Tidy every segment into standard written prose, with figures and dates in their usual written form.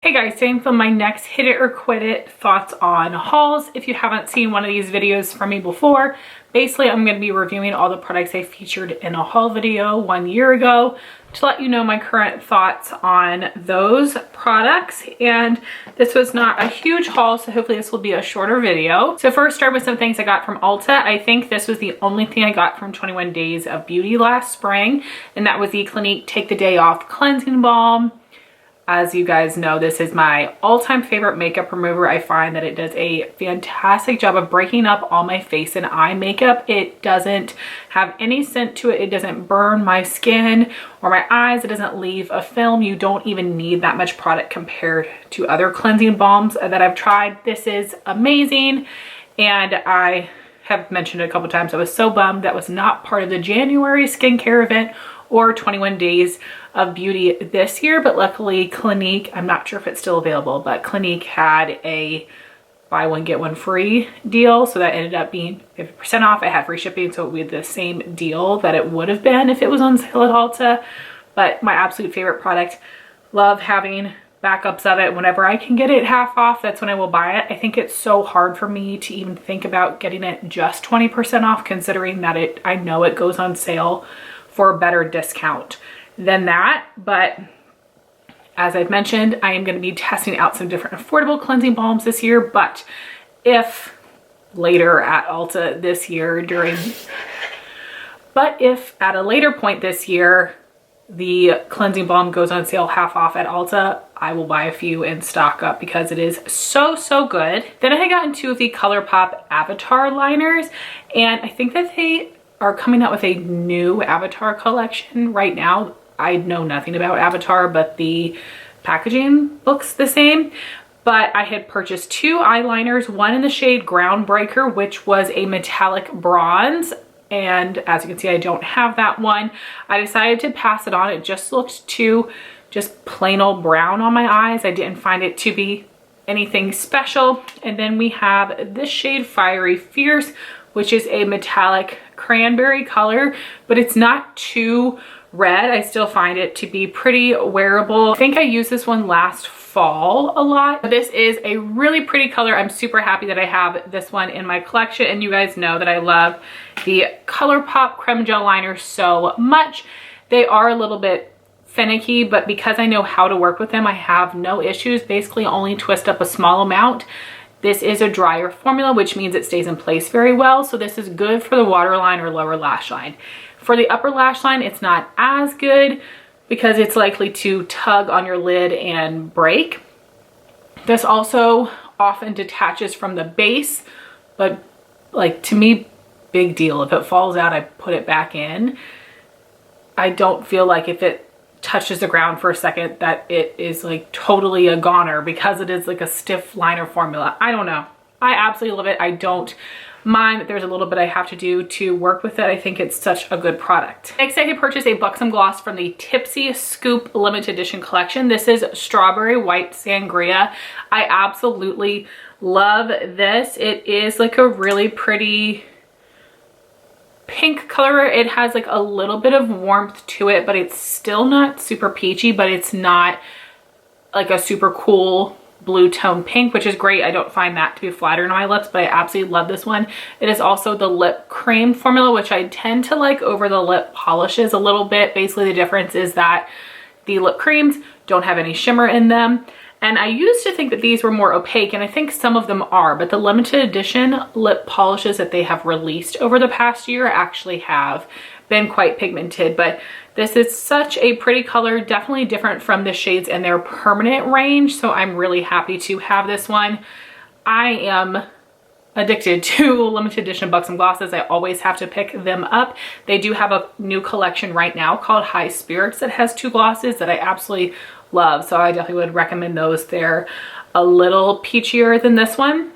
Hey guys, today I'm filming my next Hit It or Quit It thoughts on hauls. If you haven't seen one of these videos from me before, basically I'm going to be reviewing all the products I featured in a haul video 1 year ago to let you know my current thoughts on those products. And this was not a huge haul, so hopefully this will be a shorter video. So first, start with some things I got from ULTA. I think this was the only thing I got from 21 Days of Beauty last spring, and that was the Clinique Take the Day Off Cleansing Balm. As you guys know, this is my all-time favorite makeup remover. I find that it does a fantastic job of breaking up all my face and eye makeup. It doesn't have any scent to it. It doesn't burn my skin or my eyes. It doesn't leave a film. You don't even need that much product compared to other cleansing balms that I've tried. This is amazing. And I have mentioned it a couple times, I was so bummed that was not part of the January skincare event or 21 Days of Beauty this year, but luckily Clinique, I'm not sure if it's still available, but Clinique had a buy one get one free deal, so that ended up being 50% off. I had free shipping, so it would be the same deal that it would have been if it was on sale at ULTA. But my absolute favorite product, love having backups of it. Whenever I can get it half off, that's when I will buy it. I think it's so hard for me to even think about getting it just 20% off, considering that I know it goes on sale for a better discount than that. But as I've mentioned, I am going to be testing out some different affordable cleansing balms this year. But if later at ULTA this year if at a later point this year the cleansing balm goes on sale half off at ULTA, I will buy a few and stock up because it is so good. Then I had gotten two of the ColourPop Avatar liners, and I think that they are coming out with a new Avatar collection right now. I know nothing about Avatar, but the packaging looks the same. But I had purchased two eyeliners, one in the shade Groundbreaker, which was a metallic bronze. And as you can see, I don't have that one. I decided to pass it on. It just looked too just plain old brown on my eyes. I didn't find it to be anything special. And then we have this shade Fiery Fierce, which is a metallic cranberry color, but it's not too red. I still find it to be pretty wearable. I think I used this one last fall a lot. This is a really pretty color. I'm super happy that I have this one in my collection, and you guys know that I love the ColourPop Creme Gel Liner so much. They are a little bit finicky, but because I know how to work with them, I have no issues. Basically only twist up a small amount. This is a drier formula, which means it stays in place very well. So this is good for the waterline or lower lash line. For the upper lash line, it's not as good because it's likely to tug on your lid and break. This also often detaches from the base, but like, to me, big deal. If it falls out, I put it back in. I don't feel like if it touches the ground for a second that it is like totally a goner because it is like a stiff liner formula. I don't know. I absolutely love it. I don't mind that there's a little bit I have to do to work with it. I think it's such a good product. Next, I had purchased a Buxom gloss from the Tipsy Scoop limited edition collection. This is Strawberry White Sangria. I absolutely love this. It is like a really pretty pink color. It has like a little bit of warmth to it, but it's still not super peachy, but it's not like a super cool blue tone pink, which is great. I don't find that to be flattering on my lips, but I absolutely love this one. It is also the lip cream formula, which I tend to like over the lip polishes a little bit. Basically the difference is that the lip creams don't have any shimmer in them. And I used to think that these were more opaque, and I think some of them are, but the limited edition lip polishes that they have released over the past year actually have been quite pigmented. But this is such a pretty color, definitely different from the shades in their permanent range, so I'm really happy to have this one. I am addicted to limited edition Buxom glosses. I always have to pick them up. They do have a new collection right now called High Spirits that has two glosses that I absolutely love, so I definitely would recommend those. They're a little peachier than this one,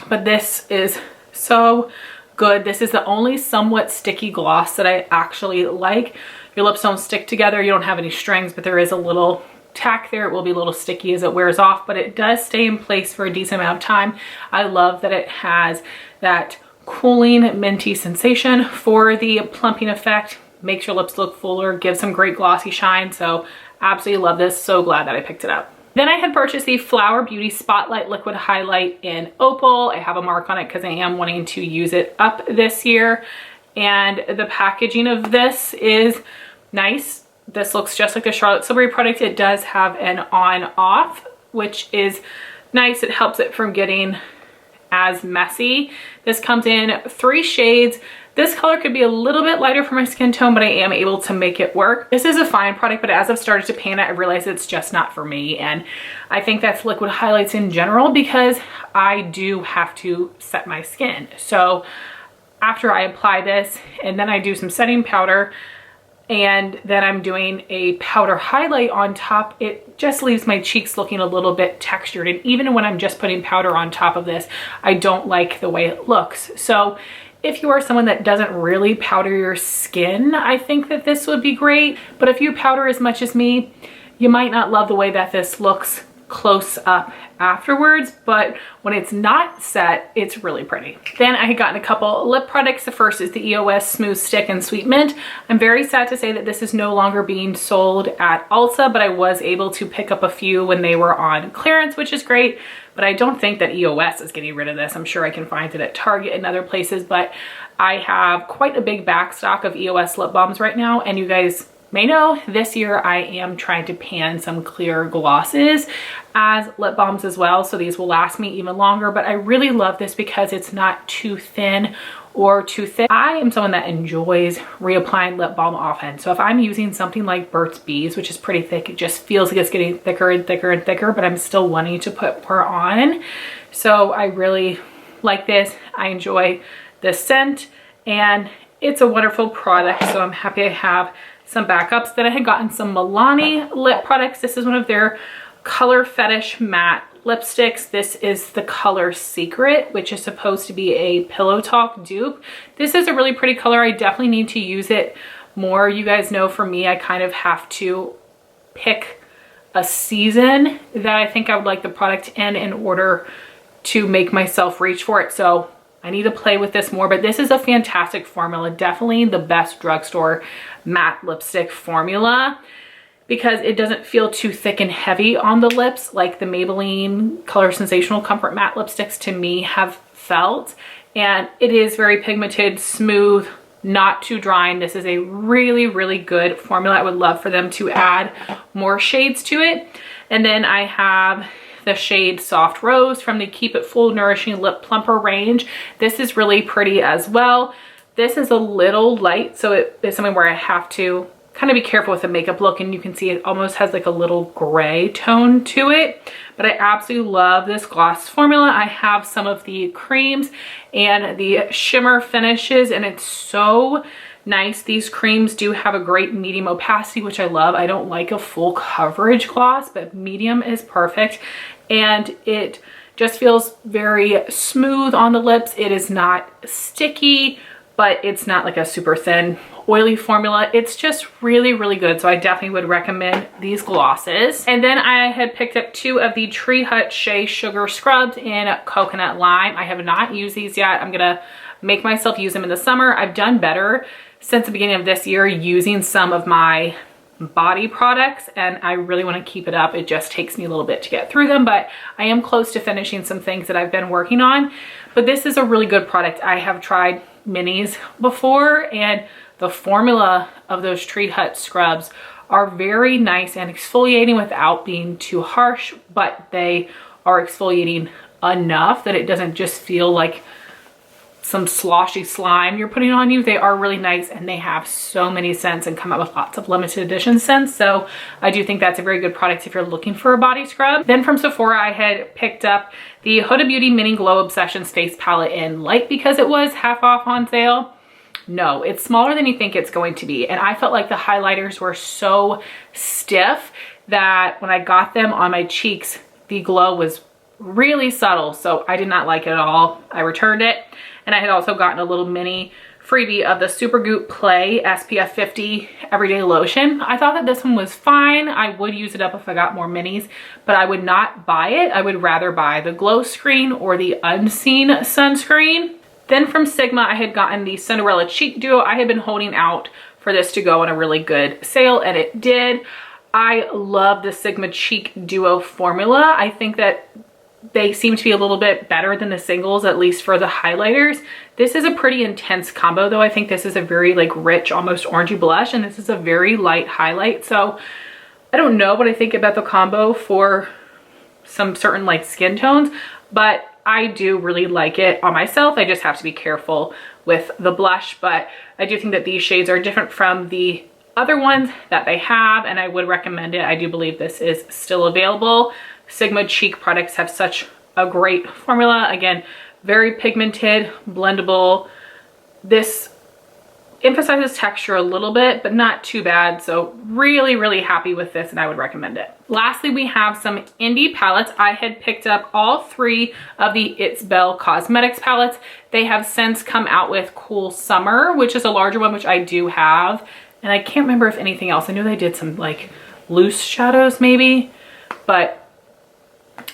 but this is so good. This is the only somewhat sticky gloss that I actually like. Your lips don't stick together, you don't have any strings, but there is a little tack there. It will be a little sticky as it wears off, but it does stay in place for a decent amount of time. I love that it has that cooling minty sensation for the plumping effect. Makes your lips look fuller, gives some great glossy shine. So absolutely love this. So glad that I picked it up. Then I had purchased the Flower Beauty Spotlight Liquid Highlight in Opal. I have a mark on it because I am wanting to use it up this year. And the packaging of this is nice. This looks just like the Charlotte Tilbury product. It does have an on-off, which is nice. It helps it from getting as messy. This comes in 3 shades. This color could be a little bit lighter for my skin tone, but I am able to make it work. This is a fine product, but as I've started to pan it, I realized it's just not for me. And I think that's liquid highlights in general because I do have to set my skin. So after I apply this and then I do some setting powder and then I'm doing a powder highlight on top, it just leaves my cheeks looking a little bit textured. And even when I'm just putting powder on top of this, I don't like the way it looks. So if you are someone that doesn't really powder your skin, I think that this would be great. But if you powder as much as me, you might not love the way that this looks close up afterwards, but when it's not set, it's really pretty. Then I had gotten a couple lip products. The first is the EOS Smooth Stick and Sweet Mint. I'm very sad to say that this is no longer being sold at Ulta, but I was able to pick up a few when they were on clearance, which is great. But I don't think that EOS is getting rid of this. I'm sure I can find it at Target and other places, but I have quite a big back stock of EOS lip balms right now. And you guys may know this year I am trying to pan some clear glosses as lip balms as well. So these will last me even longer, but I really love this because it's not too thin or too thick. I am someone that enjoys reapplying lip balm often. So if I'm using something like Burt's Bees, which is pretty thick, it just feels like it's getting thicker and thicker and thicker, but I'm still wanting to put more on. So I really like this. I enjoy the scent and it's a wonderful product. So I'm happy I have some backups. Then I had gotten some Milani lip products. This is one of their Color Fetish matte lipsticks. This is the color Secret, which is supposed to be a Pillow Talk dupe. This is a really pretty color. I definitely need to use it more. You guys know for me, I kind of have to pick a season that I think I would like the product in order to make myself reach for it. So I need to play with this more, but this is a fantastic formula. Definitely the best drugstore matte lipstick formula because it doesn't feel too thick and heavy on the lips like the Maybelline Color Sensational Comfort Matte lipsticks to me have felt. And it is very pigmented, smooth, not too drying. This is a really, really good formula. I would love for them to add more shades to it. And then I have the shade Soft Rose from the Keep It Full Nourishing Lip Plumper range. This is really pretty as well. This is a little light, so it is something where I have to kind of be careful with the makeup look, and you can see it almost has like a little gray tone to it. But I absolutely love this gloss formula. I have some of the creams and the shimmer finishes, and it's so nice. These creams do have a great medium opacity, which I love. I don't like a full coverage gloss, but medium is perfect. And it just feels very smooth on the lips. It is not sticky, but it's not like a super thin, oily formula. It's just really, really good. So I definitely would recommend these glosses. And then I had picked up 2 of the Tree Hut Shea Sugar Scrubs in Coconut Lime. I have not used these yet. I'm gonna make myself use them in the summer. I've done better since the beginning of this year using some of my body products, and I really want to keep it up. It just takes me a little bit to get through them, but I am close to finishing some things that I've been working on. But this is a really good product. I have tried minis before, and the formula of those Tree Hut scrubs are very nice and exfoliating without being too harsh, but they are exfoliating enough that it doesn't just feel like some sloshy slime you're putting on you. They are really nice, and they have so many scents and come out with lots of limited edition scents. So I do think that's a very good product if you're looking for a body scrub. Then from Sephora, I had picked up the Huda Beauty Mini Glow Obsessions Face Palette in light because it was half off on sale. No, it's smaller than you think it's going to be. And I felt like the highlighters were so stiff that when I got them on my cheeks, the glow was really subtle. So I did not like it at all. I returned it. And I had also gotten a little mini freebie of the SuperGoop Play SPF 50 Everyday Lotion. I thought that this one was fine. I would use it up if I got more minis, but I would not buy it. I would rather buy the Glow Screen or the Unseen Sunscreen. Then from Sigma, I had gotten the Cinderella Cheek Duo. I had been holding out for this to go on a really good sale, and it did. I love the Sigma Cheek Duo formula. I think that they seem to be a little bit better than the singles, at least for the highlighters. This is a pretty intense combo though. I think this is a very like rich, almost orangey blush, and this is a very light highlight. So I don't know what I think about the combo for some certain like skin tones, but I do really like it on myself. I just have to be careful with the blush, but I do think that these shades are different from the other ones that they have, and I would recommend it. I do believe this is still available. Sigma Cheek products have such a great formula. Again, very pigmented, blendable. This emphasizes texture a little bit, but not too bad. So really, really happy with this, and I would recommend it. Lastly, we have some indie palettes. I had picked up all 3 of the ItsBel Cosmetics palettes. They have since come out with Cool Summer, which is a larger one, which I do have. And I can't remember if anything else. I know they did some like loose shadows maybe, but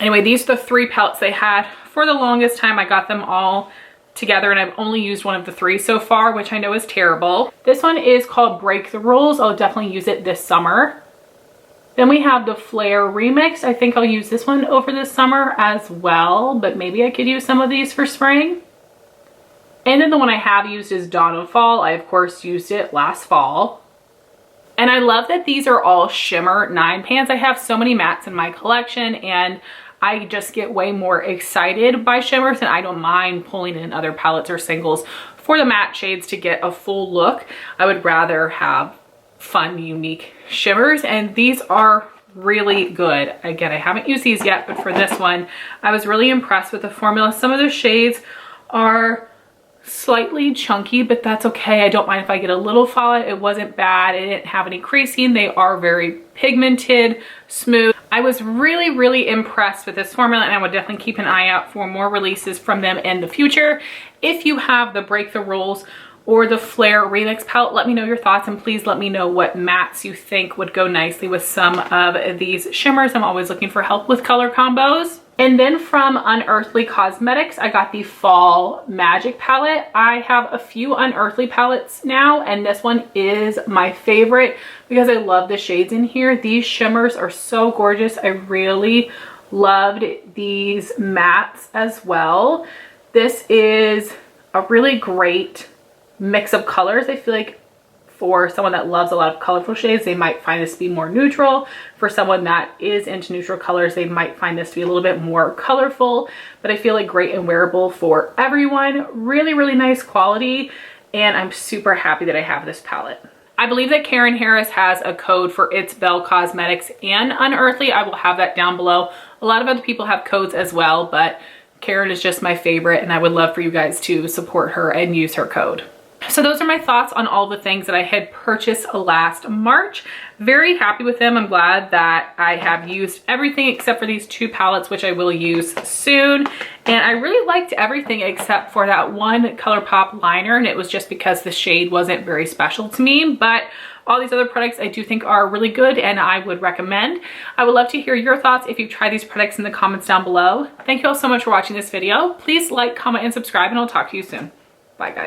anyway, these are the 3 palettes they had. For the longest time, I got them all together, and I've only used one of the 3 so far, which I know is terrible. This one is called Break the Rules. I'll definitely use it this summer. Then we have the Flare Remixed. I think I'll use this one over this summer as well, but maybe I could use some of these for spring. And then the one I have used is Dawn of Fall. I of course used it last fall. And I love that these are all shimmer 9 pans. I have so many mattes in my collection, and I just get way more excited by shimmers, and I don't mind pulling in other palettes or singles for the matte shades to get a full look. I would rather have fun, unique shimmers, and these are really good. Again, I haven't used these yet, but for this one, I was really impressed with the formula. Some of the shades are slightly chunky, but that's okay. I don't mind if I get a little fallout. It wasn't bad. It didn't have any creasing. They are very pigmented, smooth. I was really, really impressed with this formula, and I would definitely keep an eye out for more releases from them in the future. If you have the Break the Rules or the Flare Remix palette, let me know your thoughts, and please let me know what mattes you think would go nicely with some of these shimmers. I'm always looking for help with color combos. And then from Unearthly Cosmetics, I got the Fall Magic palette. I have a few Unearthly palettes now, and this one is my favorite because I love the shades in here. These shimmers are so gorgeous. I really loved these mattes as well. This is a really great mix of colors. I feel like for someone that loves a lot of colorful shades, they might find this to be more neutral. For someone that is into neutral colors, they might find this to be a little bit more colorful, but I feel like great and wearable for everyone. Really, really nice quality, and I'm super happy that I have this palette. I believe that Karen Harris has a code for ItsBel Cosmetics and Unearthly. I will have that down below. A lot of other people have codes as well, but Karen is just my favorite, and I would love for you guys to support her and use her code. So those are my thoughts on all the things that I had purchased last March. Very happy with them. I'm glad that I have used everything except for these 2 palettes, which I will use soon. And I really liked everything except for that one ColourPop liner, and it was just because the shade wasn't very special to me. But all these other products I do think are really good, and I would recommend. I would love to hear your thoughts if you've tried these products in the comments down below. Thank you all so much for watching this video. Please like, comment, and subscribe, and I'll talk to you soon. Bye, guys.